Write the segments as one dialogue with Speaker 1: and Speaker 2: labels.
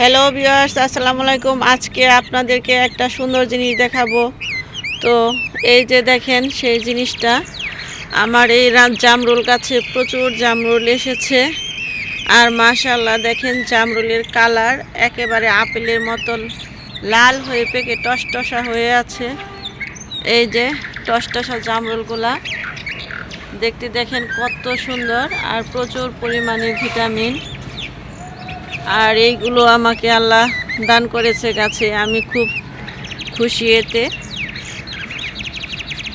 Speaker 1: Hello viewers, আসসালামু আলাইকুম। আজকে আপনাদেরকে একটা সুন্দর জিনিস দেখাবো। তো এই যে দেখেন সেই জিনিসটা, আমার এই জামরুল গাছে প্রচুর জামরুল এসেছে। আর মাশাআল্লাহ দেখেন জামরুলের কালার একেবারে আপেলের মতন লাল হয়ে পেকে টসটসা হয়ে আছে। এই যে টসটসা জামরুলগুলা দেখতে দেখেন কত সুন্দর আর প্রচুর পরিমাণে ভিটামিন। আর এইগুলো আমাকে আল্লাহ দান করেছে গাছে, আমি খুব খুশি এতে।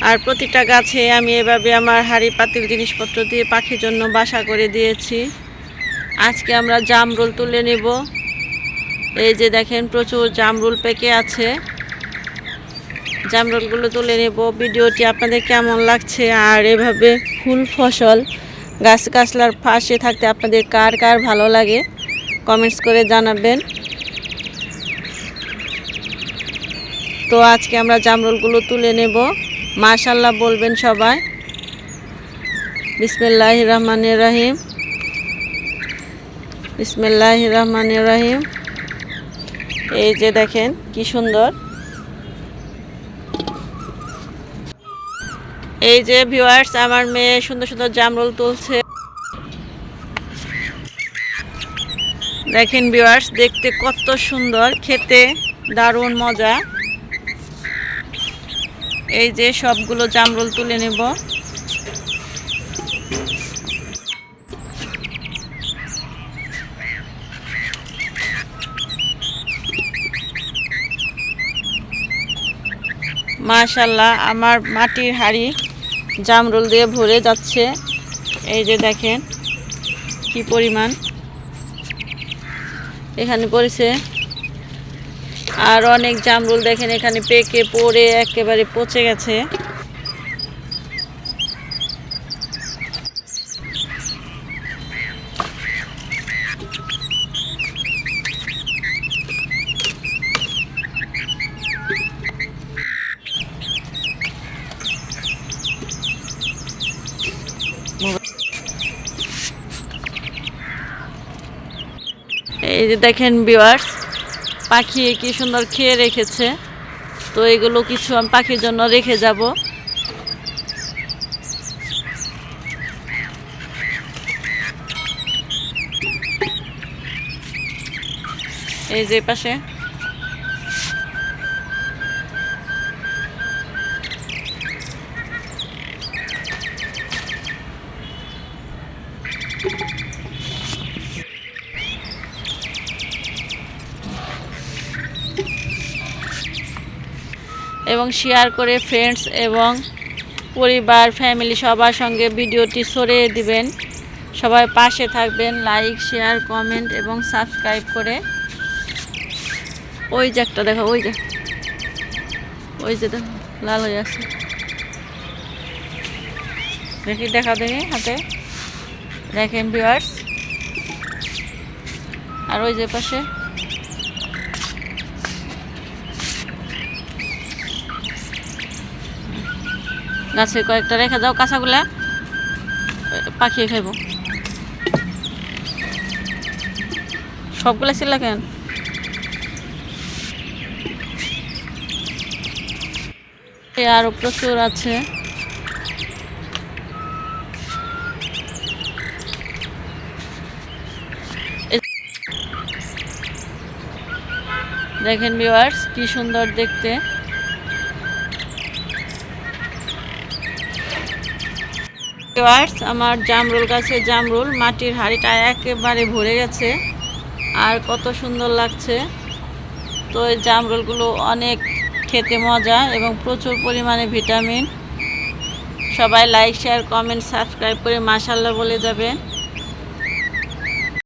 Speaker 1: আর প্রতিটা গাছে আমি এভাবে আমার হাঁড়ি পাতিল জিনিসপত্র দিয়ে পাখির জন্য বাসা করে দিয়েছি। আজকে আমরা জামরুল তুলে নেব। এই যে দেখেন প্রচুর জামরুল পেকে আছে, জামরুলগুলো তুলে নেব। ভিডিওটি আপনাদের কেমন লাগছে, আর এভাবে ফুল ফসল গাছগাছলার পাশে থাকতে আপনাদের কার কার ভালো লাগে কমেন্টস করে জানাবেন। তো আজকে আমরা জামরুলগুলো তুলে নেব, মাশাআল্লাহ বলবেন সবাই। বিসমিল্লাহির রহমানির রহিম, বিসমিল্লাহির রহমানির রহিম। এই যে দেখেন কি সুন্দর। এই যে ভিউয়ার্স, আমার মেয়ে সুন্দর সুন্দর জামরুল তুলছে। দেখেন ভিউয়ার্স, দেখতে কত সুন্দর, খেতে দারুণ মজা। এই যে সবগুলো জামরুল তুলে নেব। মাশাআল্লাহ আমার মাটির হাঁড়ি জামরুল দিয়ে ভরে যাচ্ছে। এই যে দেখেন কি পরিমাণ এখানে পড়েছে। আর অনেক জামরুল দেখেন এখানে পেকে পড়ে একেবারে পচে গেছে। এই যে দেখেন ভিউয়ার্স, পাখি কি সুন্দর খেয়ে রেখেছে। তো এগুলো কিছু আমি পাখির জন্য রেখে যাব। এই যে পাশে এবং শেয়ার করে ফ্রেন্ডস এবং পরিবার ফ্যামিলি সবার সঙ্গে ভিডিওটি ছড়িয়ে দিবেন। সবাই পাশে থাকবেন, লাইক শেয়ার কমেন্ট এবং সাবস্ক্রাইব করে। ওই যে একটা দেখো, ওই যে দেখো লাল হয়ে আছে, দেখি দেখা দেখি হাতে। দেখেন ভিউয়ার্স, আর ওই যে পাশে গাছে কয়েকটা রেখে দাও, কাঁচাগুলা পাখি খাইব। সবগুলা ছিল কেন? আরো প্রচুর আছে। দেখেন ভিউয়ার্স কি সুন্দর দেখতে। ভিউয়ার্স, আমার জামরুল গাছে জামরুল মাটির হাঁড়িটা একেবারে ভরে গেছে, আর কত সুন্দর লাগছে। তো এই জামরুলগুলো অনেক খেতে মজা এবং প্রচুর পরিমাণে ভিটামিন। সবাই লাইক শেয়ার কমেন্ট সাবস্ক্রাইব করে মাশাআল্লাহ বলে যাবেন।